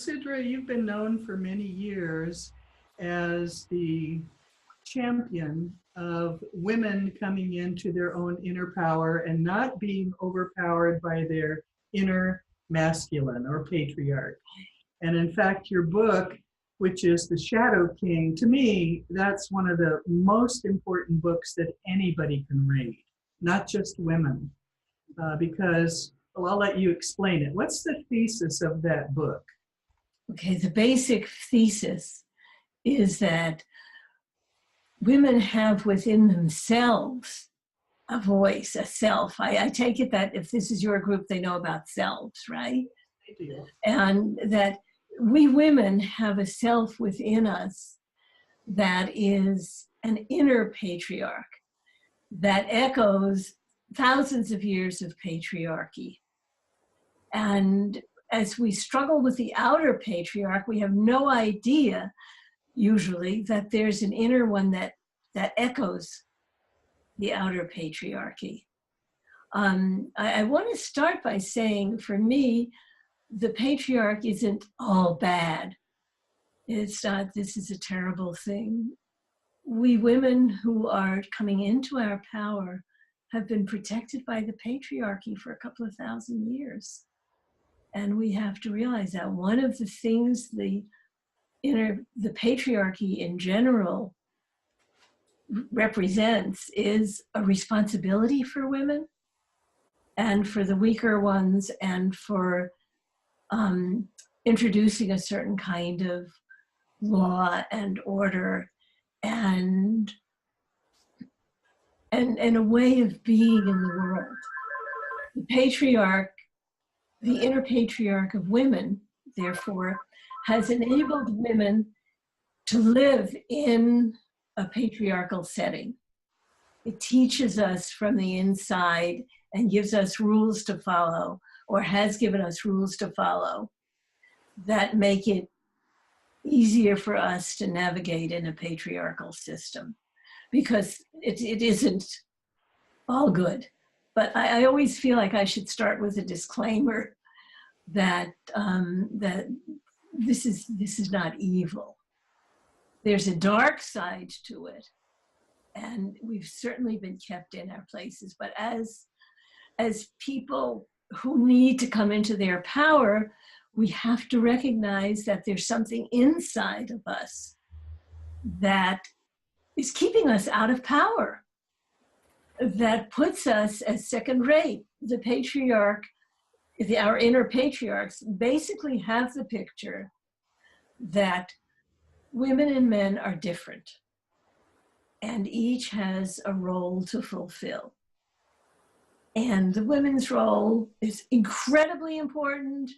Sidra, you've been known for many years as the champion of women coming into their own inner power and not being overpowered by their inner masculine or patriarch. And in fact, your book, which is The Shadow King, to me, that's one of the most important books that anybody can read, not just women, because, well, I'll let you explain it. What's the thesis of that book? Okay, the basic thesis is that women have within themselves a voice, a self. I take it that if this is your group, they know about selves, right? I do. And that we women have a self within us that is an inner patriarch that echoes thousands of years of patriarchy. And as we struggle with the outer patriarch, we have no idea, usually, that there's an inner one that echoes the outer patriarchy. I want to start by saying, for me, the patriarch isn't all bad. It's not, this is a terrible thing. We women who are coming into our power have been protected by the patriarchy for a couple of thousand years. And we have to realize that one of the things the patriarchy in general represents is a responsibility for women and for the weaker ones, and for introducing a certain kind of law and order and a way of being in the world. The patriarch, the inner patriarch of women, therefore, has enabled women to live in a patriarchal setting. It teaches us from the inside and gives us rules to follow, or has given us rules to follow, that make it easier for us to navigate in a patriarchal system, because it isn't all good. But I always feel like I should start with a disclaimer that that this is not evil. There's a dark side to it, and we've certainly been kept in our places. But as people who need to come into their power, we have to recognize that there's something inside of us that is keeping us out of power, that puts us as second rate. The patriarch, our inner patriarchs, basically have the picture that women and men are different, and each has a role to fulfill. And the women's role is incredibly important,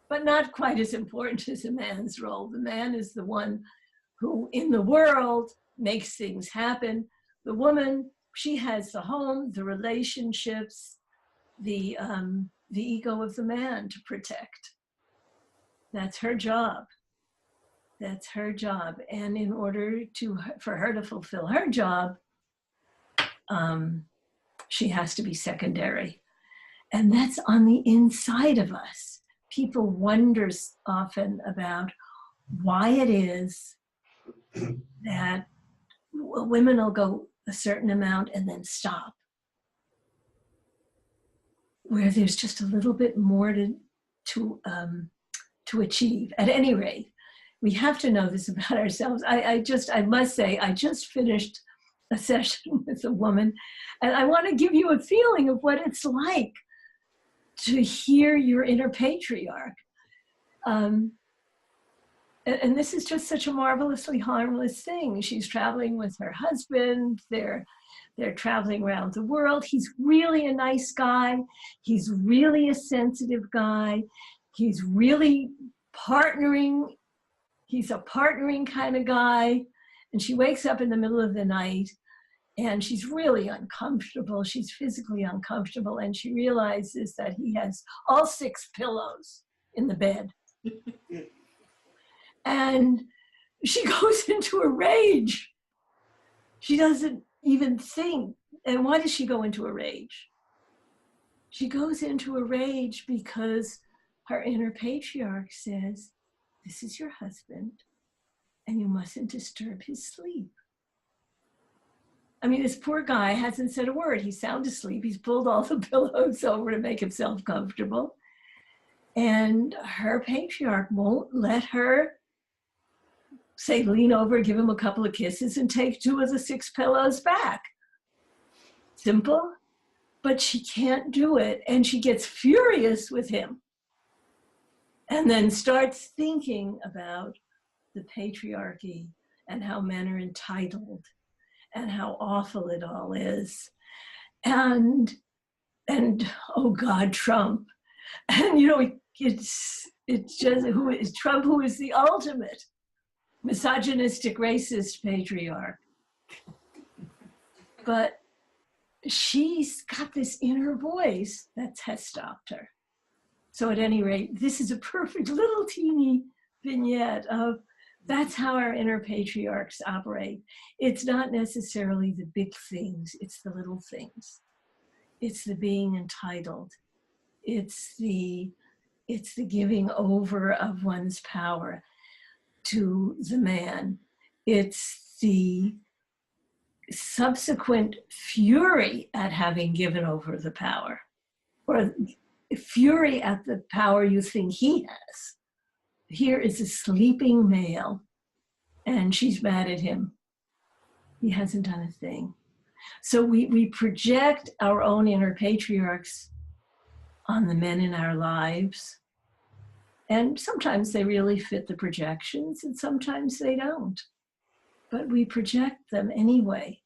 but not quite as important as a man's role. The man is the one who, in the world, makes things happen. The woman, she has the home, the relationships, the ego of the man to protect. That's her job. That's her job. And in order for her to fulfill her job, she has to be secondary. And that's on the inside of us. People wonder often about why it is that women will go a certain amount and then stop, where there's just a little bit more to achieve. At any rate, we have to know this about ourselves. I must say, I just finished a session with a woman, and I want to give you a feeling of what it's like to hear your inner patriarch. And this is just such a marvelously harmless thing. She's traveling with her husband. They're traveling around the world. He's really a nice guy. He's really a sensitive guy. He's really partnering. He's a partnering kind of guy. And she wakes up in the middle of the night, and she's really uncomfortable. She's physically uncomfortable, and she realizes that he has all 6 pillows in the bed. And she goes into a rage. She doesn't even think. And why does she go into a rage? She goes into a rage because her inner patriarch says, this is your husband, and you mustn't disturb his sleep. I mean, this poor guy hasn't said a word. He's sound asleep. He's pulled all the pillows over to make himself comfortable. And her patriarch won't let her say, lean over, give him a couple of kisses, and take 2 of the 6 pillows back. Simple, but she can't do it. And she gets furious with him and then starts thinking about the patriarchy and how men are entitled and how awful it all is. And oh God, Trump. And it's just Trump, who is the ultimate misogynistic, racist patriarch. But she's got this inner voice that has stopped her. So at any rate, this is a perfect little teeny vignette of that's how our inner patriarchs operate. It's not necessarily the big things, it's the little things. It's the being entitled. It's the giving over of one's power to the man. It's the subsequent fury at having given over the power, or fury at the power you think he has. Here is a sleeping male, and she's mad at him. He hasn't done a thing. So we project our own inner patriarchs on the men in our lives. And sometimes they really fit the projections, and sometimes they don't. But we project them anyway.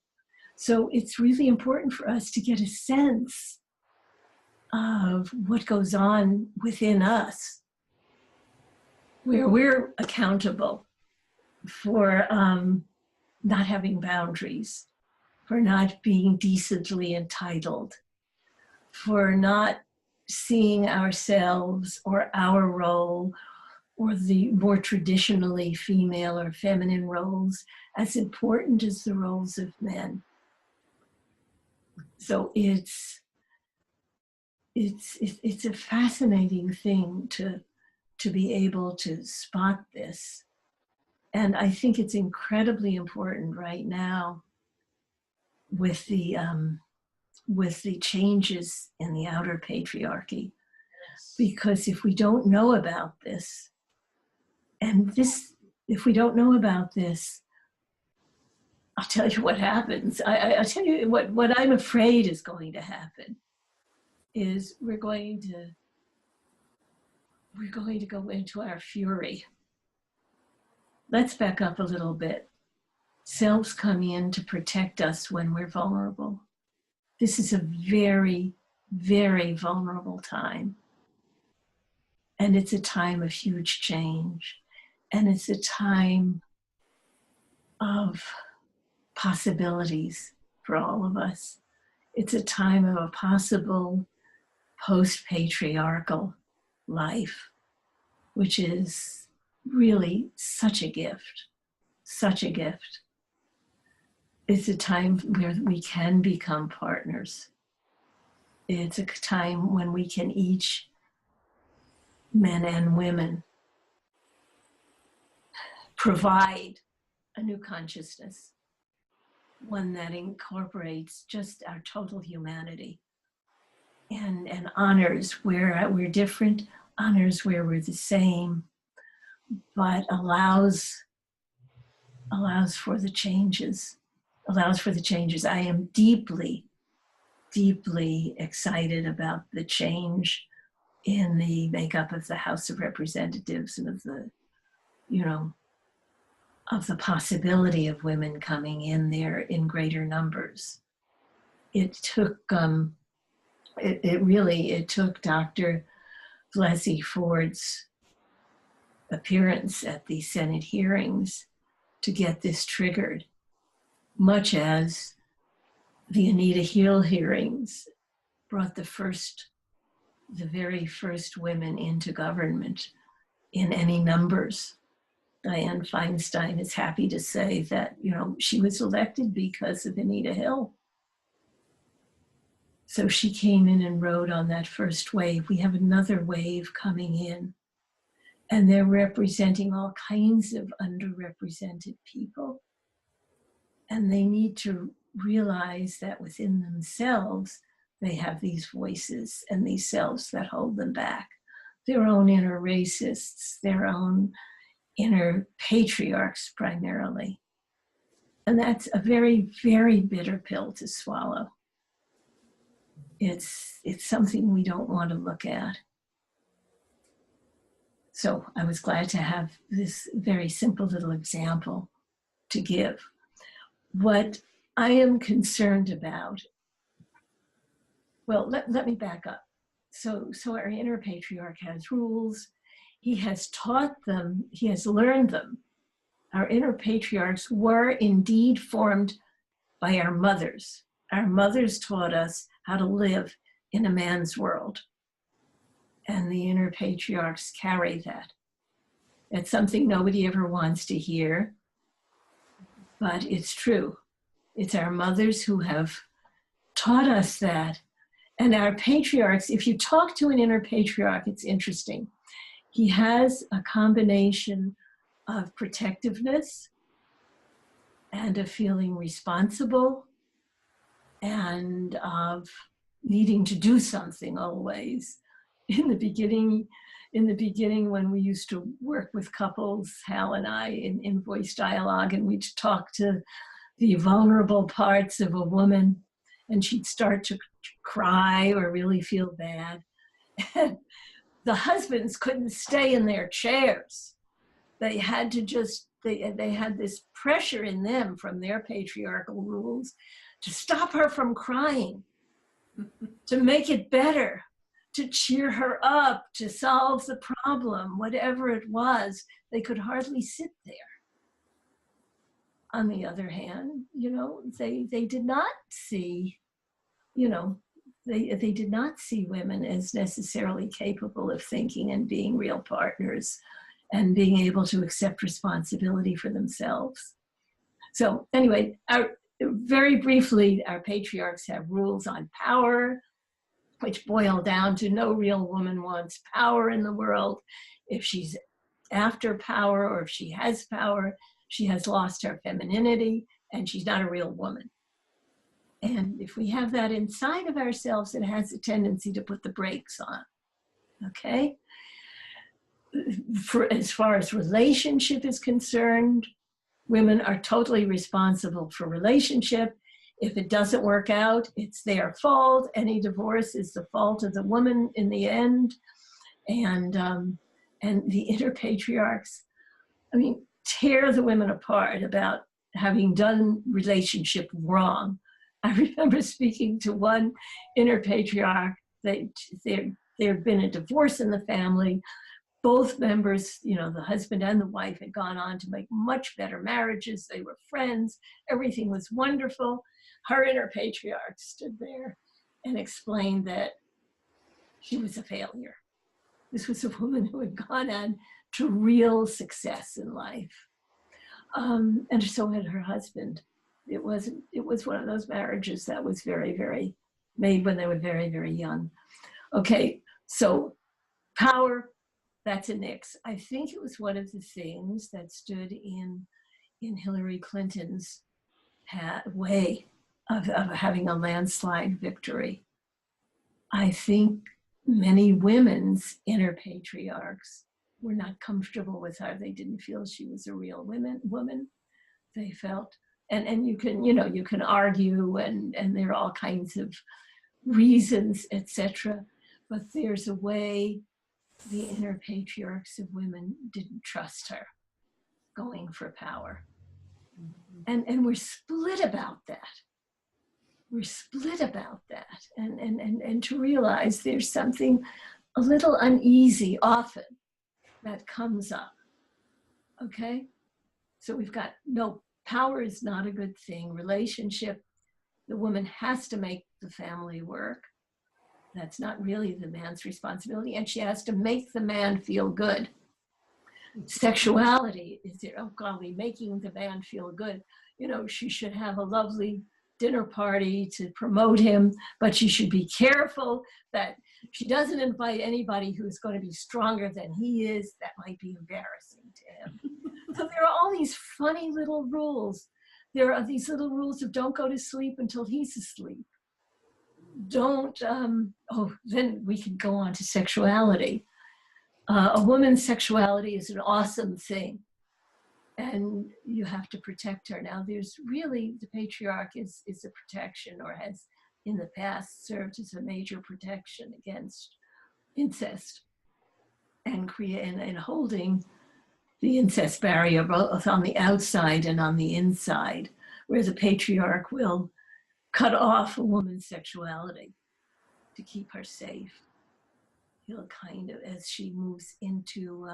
So it's really important for us to get a sense of what goes on within us, where we're accountable for not having boundaries, for not being decently entitled, for not seeing ourselves or our role or the more traditionally female or feminine roles as important as the roles of men. So it's a fascinating thing to be able to spot this. And I think it's incredibly important right now with the changes in the outer patriarchy. Because if we don't know about this, if we don't know about this, I'll tell you what happens. I'll tell you what I'm afraid is going to happen is we're going to go into our fury. Let's back up a little bit. Selves come in to protect us when we're vulnerable. This is a very, very vulnerable time. And it's a time of huge change. And it's a time of possibilities for all of us. It's a time of a possible post-patriarchal life, which is really such a gift, such a gift. It's a time where we can become partners. It's a time when we can each, men and women, provide a new consciousness, one that incorporates just our total humanity and honors where we're different, honors where we're the same, but allows for the changes, I am deeply, deeply excited about the change in the makeup of the House of Representatives and of the, of the possibility of women coming in there in greater numbers. It took, it took Dr. Blasey Ford's appearance at the Senate hearings to get this triggered, much as the Anita Hill hearings brought the very first women into government in any numbers. Dianne Feinstein is happy to say that, she was elected because of Anita Hill. So she came in and rode on that first wave. We have another wave coming in. And they're representing all kinds of underrepresented people. And they need to realize that within themselves, they have these voices and these selves that hold them back. Their own inner racists, their own inner patriarchs primarily. And that's a very, very bitter pill to swallow. It's something we don't want to look at. So I was glad to have this very simple little example to give. What I am concerned about, well, let me back up. So our inner patriarch has rules. He has taught them, he has learned them. Our inner patriarchs were indeed formed by our mothers. Our mothers taught us how to live in a man's world. And the inner patriarchs carry that. It's something nobody ever wants to hear, but it's true. It's our mothers who have taught us that. And our patriarchs, if you talk to an inner patriarch, it's interesting. He has a combination of protectiveness and of feeling responsible and of needing to do something always. In the beginning, when we used to work with couples, Hal and I, in voice dialogue, and we'd talk to the vulnerable parts of a woman, and she'd start to cry or really feel bad. And the husbands couldn't stay in their chairs. They had to just, they had this pressure in them from their patriarchal rules to stop her from crying, to make it better, to cheer her up, to solve the problem, whatever it was. They could hardly sit there. On the other hand, they did not see, they did not see women as necessarily capable of thinking and being real partners and being able to accept responsibility for themselves. So anyway, very briefly, our patriarchs have rules on power, which boil down to no real woman wants power in the world. If she's after power or if she has power, she has lost her femininity and she's not a real woman. And if we have that inside of ourselves, it has a tendency to put the brakes on, okay? As far as relationship is concerned, women are totally responsible for relationship. If it doesn't work out, it's their fault. Any divorce is the fault of the woman in the end. And the inner patriarchs, tear the women apart about having done relationship wrong. I remember speaking to one inner patriarch. There had been a divorce in the family. Both members, the husband and the wife, had gone on to make much better marriages. They were friends. Everything was wonderful. Her inner patriarch stood there and explained that she was a failure. This was a woman who had gone on to real success in life. And so had her husband. It was one of those marriages that was very, very, made when they were very, very young. Okay, so power, that's a nix. I think it was one of the things that stood in Hillary Clinton's way of having a landslide victory. I think many women's inner patriarchs were not comfortable with her. They didn't feel she was a real woman. They felt, and you can argue and there are all kinds of reasons, etc. But there's a way the inner patriarchs of women didn't trust her going for power. And we're split about that. We're split about that. And to realize there's something a little uneasy often that comes up, okay? So we've got, no, power is not a good thing. Relationship, the woman has to make the family work. That's not really the man's responsibility. And she has to make the man feel good. Sexuality is, oh golly, making the man feel good. She should have a lovely dinner party to promote him, but she should be careful that she doesn't invite anybody who's going to be stronger than he is. That might be embarrassing to him. So there are all these funny little rules. There are these little rules of don't go to sleep until he's asleep. Don't, then we can go on to sexuality. A woman's sexuality is an awesome thing, and you have to protect her. Now, there's really, the patriarch is a protection, or has in the past served as a major protection against incest, and holding the incest barrier both on the outside and on the inside, where the patriarch will cut off a woman's sexuality to keep her safe. He'll kind of, as she moves into,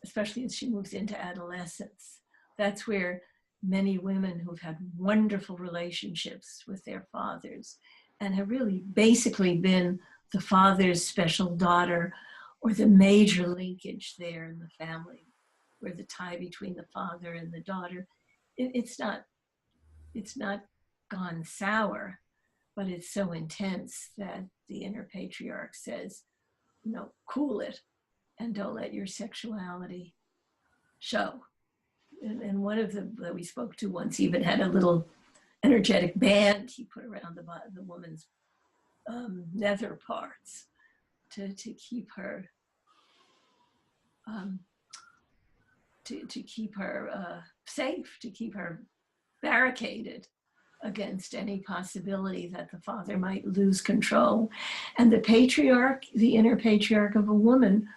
especially as she moves into adolescence, that's where many women who've had wonderful relationships with their fathers and have really basically been the father's special daughter, or the major linkage there in the family, where the tie between the father and the daughter, it's not gone sour, but it's so intense that the inner patriarch says, no, cool it, and don't let your sexuality show. And one of them that we spoke to once even had a little energetic band he put around the woman's nether parts to keep her to keep her safe, to keep her barricaded against any possibility that the father might lose control. And the patriarch, the inner patriarch of a woman,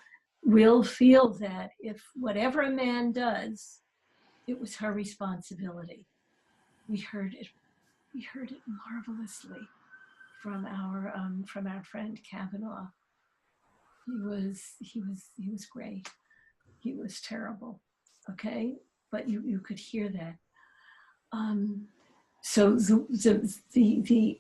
will feel that if whatever a man does, it was her responsibility. We heard it marvelously from our friend Kavanaugh. He was great. He was terrible. Okay, but you could hear that. So the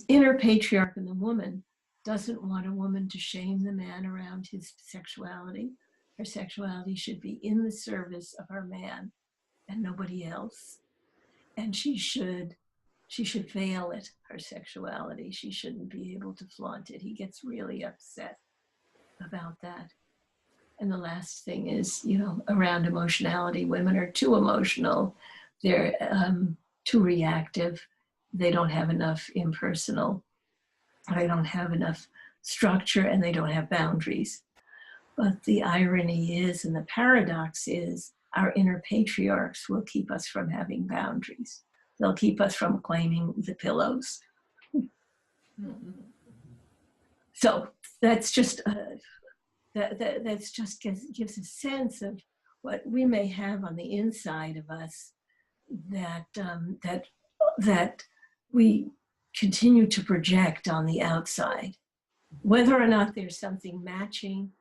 inner patriarch in the woman doesn't want a woman to shame the man around his sexuality. Her sexuality should be in the service of her man and nobody else. And she should veil it, her sexuality. She shouldn't be able to flaunt it. He gets really upset about that. And the last thing is, around emotionality, women are too emotional. They're too reactive. They don't have enough impersonal. They don't have enough structure, and they don't have boundaries. But the irony is, and the paradox is, our inner patriarchs will keep us from having boundaries. They'll keep us from claiming the pillows. So that's just gives a sense of what we may have on the inside of us that we continue to project on the outside. Whether or not there's something matching,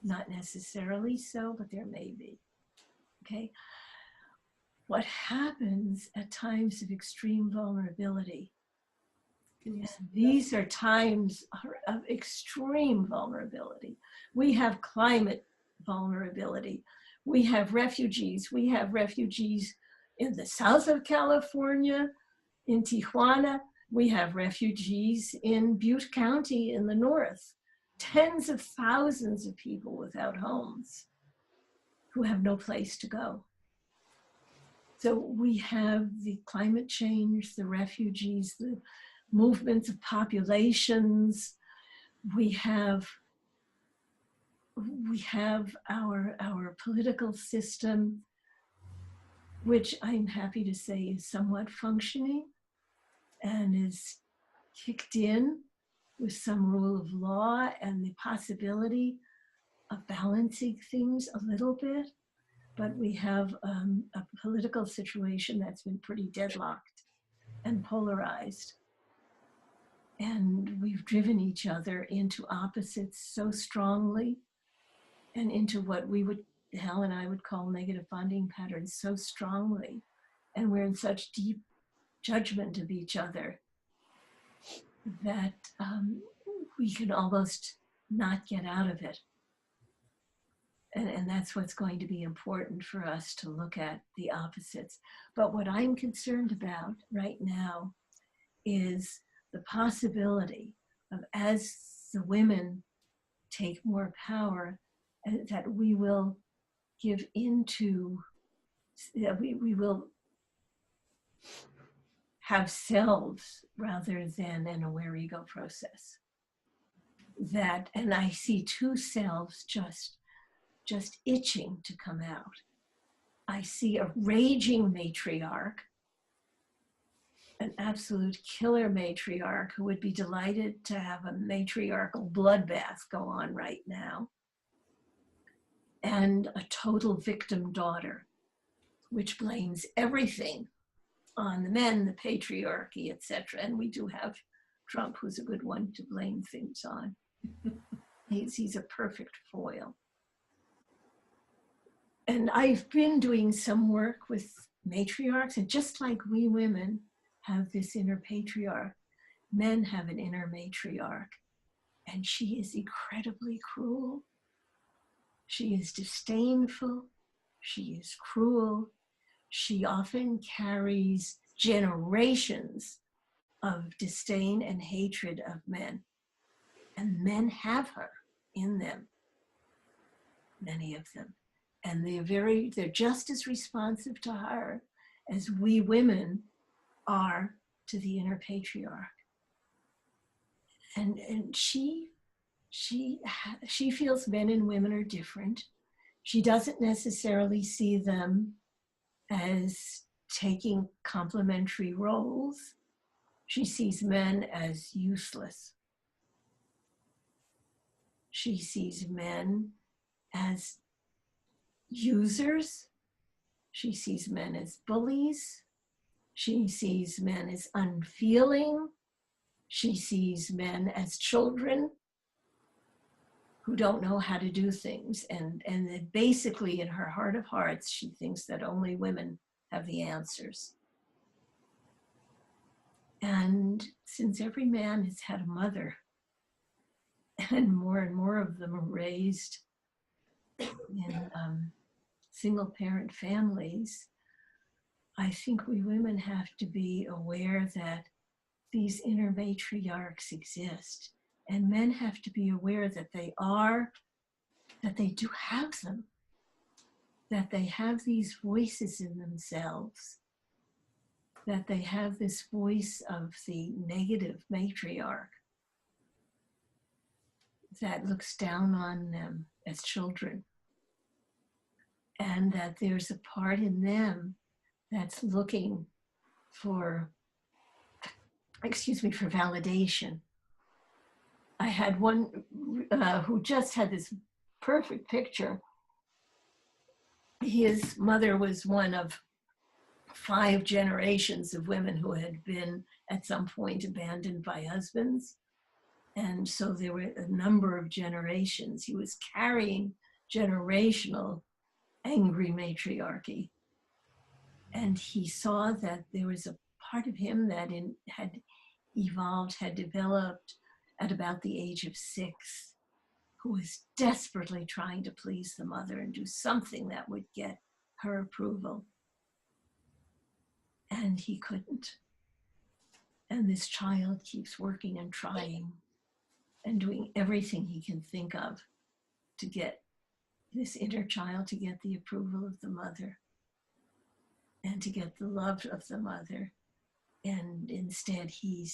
not necessarily so, but there may be. Okay? What happens at times of extreme vulnerability, these are times of extreme vulnerability. We have climate vulnerability. We have refugees. We have refugees in the south of California, in Tijuana. We have refugees in Butte County in the north. Tens of thousands of people without homes who have no place to go. So we have the climate change, the refugees, the movements of populations. We have our political system, which I'm happy to say is somewhat functioning and is kicked in with some rule of law and the possibility of balancing things a little bit. But we have a political situation that's been pretty deadlocked and polarized. And we've driven each other into opposites so strongly, and into what Hal and I would call negative bonding patterns so strongly. And we're in such deep judgment of each other that we can almost not get out of it. And that's what's going to be important for us to look at the opposites. But what I'm concerned about right now is the possibility of, as the women take more power, that we will give into, that we will have selves rather than an aware ego process. That, and I see two selves just itching to come out. I see a raging matriarch, an absolute killer matriarch who would be delighted to have a matriarchal bloodbath go on right now, and a total victim daughter, which blames everything on the men, the patriarchy, etc. And we do have Trump, who's a good one to blame things on. He's a perfect foil. And I've been doing some work with matriarchs, and just like we women have this inner patriarch, men have an inner matriarch, and she is incredibly cruel. She is disdainful. She is cruel. She often carries generations of disdain and hatred of men. And men have her in them, many of them. And they're just as responsive to her as we women are to the inner patriarch. And she feels men and women are different. She doesn't necessarily see them as taking complementary roles. She sees men as useless. She sees men as users. She sees men as bullies. She sees men as unfeeling. She sees men as children who don't know how to do things. And basically, in her heart of hearts, she thinks that only women have the answers. And since every man has had a mother, and more of them are raised in single parent families, I think we women have to be aware that these inner matriarchs exist, and men have to be aware that they do have them, that they have these voices in themselves, that they have this voice of the negative matriarch that looks down on them as children, and that there's a part in them that's looking for validation. I had one who just had this perfect picture. His mother was one of 5 generations of women who had been at some point abandoned by husbands. And so there were a number of generations. He was carrying generational angry matriarchy. And he saw that there was a part of him that had evolved, had developed at about the age of 6, who was desperately trying to please the mother and do something that would get her approval. And he couldn't. And this child keeps working and trying and doing everything he can think of to get this inner child to get the approval of the mother and to get the love of the mother. And instead he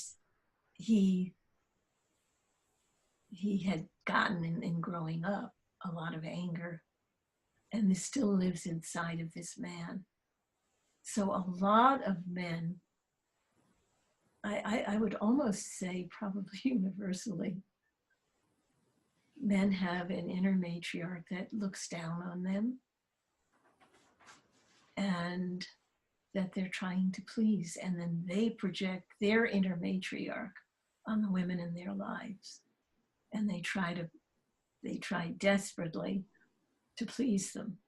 had gotten in growing up a lot of anger, and this still lives inside of this man. So a lot of men, I would almost say probably universally, men have an inner matriarch that looks down on them and that they're trying to please, and then they project their inner matriarch on the women in their lives, and they try desperately to please them.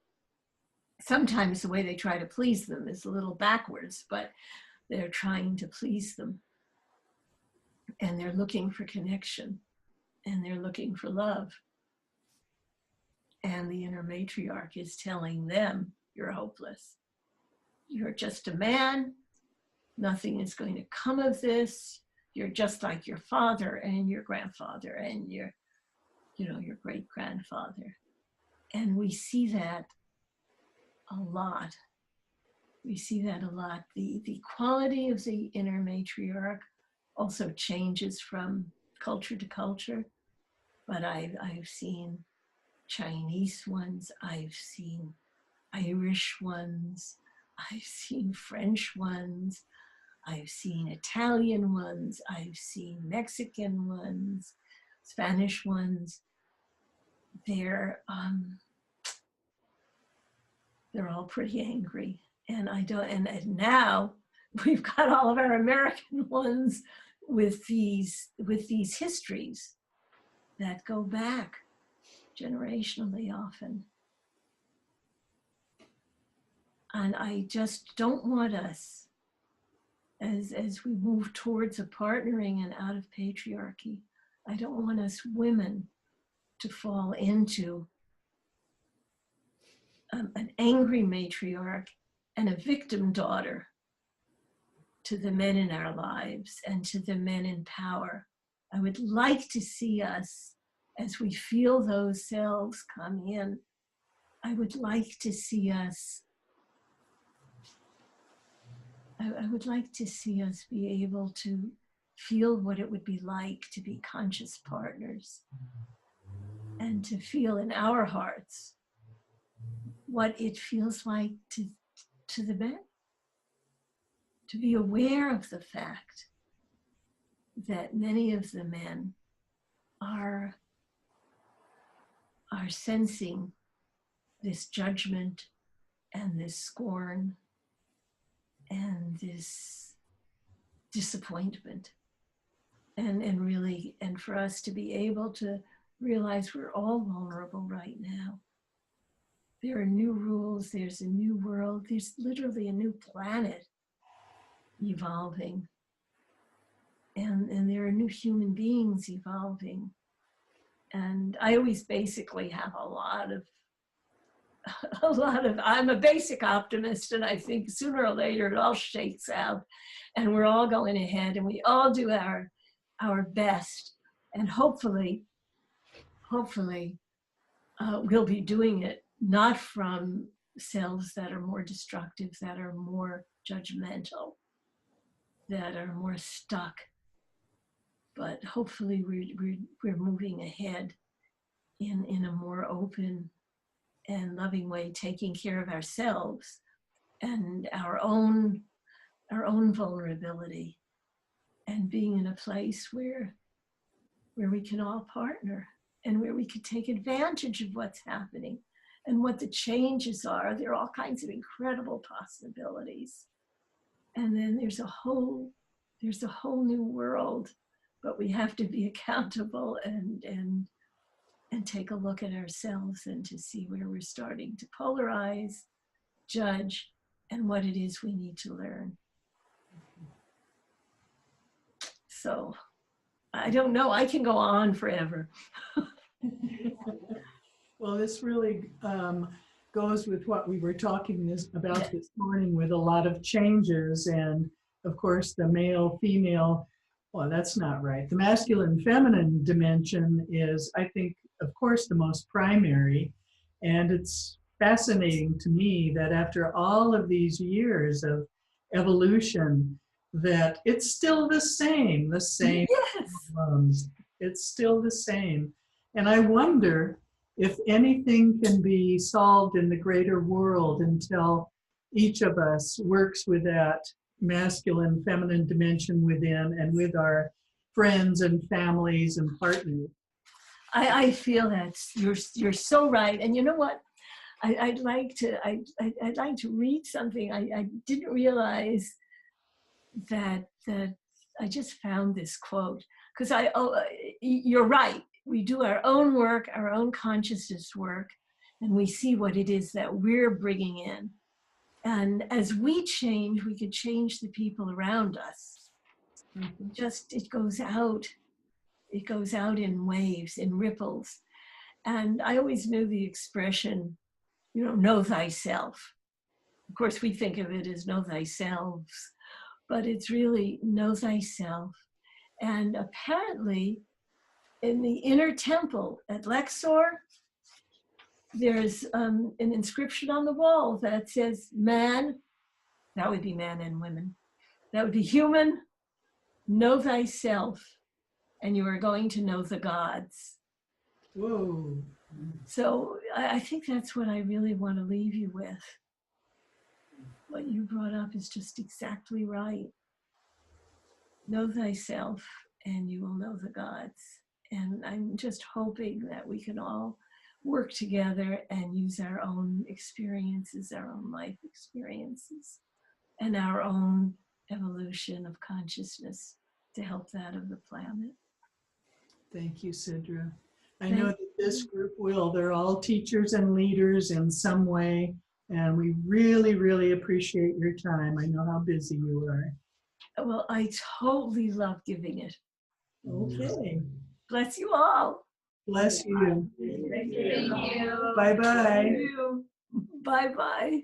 Sometimes the way they try to please them is a little backwards, but they're trying to please them, and they're looking for connection, and they're looking for love. And the inner matriarch is telling them, you're hopeless. You're just a man. Nothing is going to come of this. You're just like your father and your grandfather and your great grandfather. And we see that a lot. We see that a lot. The quality of the inner matriarch also changes from culture to culture. But I've seen Chinese ones, I've seen Irish ones, I've seen French ones, I've seen Italian ones, I've seen Mexican ones, Spanish ones. They're all pretty angry. And now we've got all of our American ones with these histories that go back generationally often. And I just don't want us, as we move towards a partnering and out of patriarchy, I don't want us women to fall into an angry matriarch and a victim daughter to the men in our lives and to the men in power. I would like to see us, as we feel those selves come in, I would like to see us be able to feel what it would be like to be conscious partners and to feel in our hearts what it feels like to the men, to be aware of the fact that many of the men are sensing this judgment and this scorn and this disappointment. And for us to be able to realize we're all vulnerable right now. There are new rules, there's a new world, there's literally a new planet evolving. And there are new human beings evolving. And I always basically have I'm a basic optimist, and I think sooner or later it all shakes out and we're all going ahead and we all do our best. And hopefully we'll be doing it not from selves that are more destructive, that are more judgmental, that are more stuck. But hopefully we're moving ahead in a more open and loving way, taking care of ourselves and our own vulnerability, and being in a place where we can all partner and where we can take advantage of what's happening and what the changes are. There are all kinds of incredible possibilities. And then there's a whole new world, but we have to be accountable and take a look at ourselves and to see where we're starting to polarize, judge, and what it is we need to learn. So I don't know, I can go on forever. Well, this really goes with what we were talking about this morning, with a lot of changes. And of course, the male, female, well, that's not right. The masculine, feminine dimension is, I think, of course, the most primary. And it's fascinating to me that after all of these years of evolution, that it's still the same Yes. problems. It's still the same. And I wonder if anything can be solved in the greater world until each of us works with that masculine, feminine dimension within, and with our friends and families and partners. I feel that you're so right. And you know what? I'd like to read something. I didn't realize that I just found this quote, because you're right. We do our own work, our own consciousness work, and we see what it is that we're bringing in. And as we change, we could change the people around us. Mm-hmm. Just, it goes out in waves, in ripples. And I always knew the expression, know thyself. Of course, we think of it as know thyself, but it's really know thyself. And apparently, in the inner temple at Luxor, there's an inscription on the wall that says, man, that would be man and women, that would be human, know thyself, and you are going to know the gods. Whoa. So I think that's what I really want to leave you with. What you brought up is just exactly right. Know thyself, and you will know the gods. And I'm just hoping that we can all work together and use our own experiences, our own life experiences, and our own evolution of consciousness to help that of the planet. Thank you, Sidra. I know that this group will. They're all teachers and leaders in some way, and we really, really appreciate your time. I know how busy you are. Well, I totally love giving it. Okay. Bless you all. Bless you. Thank you. Bye-bye. Bye-bye.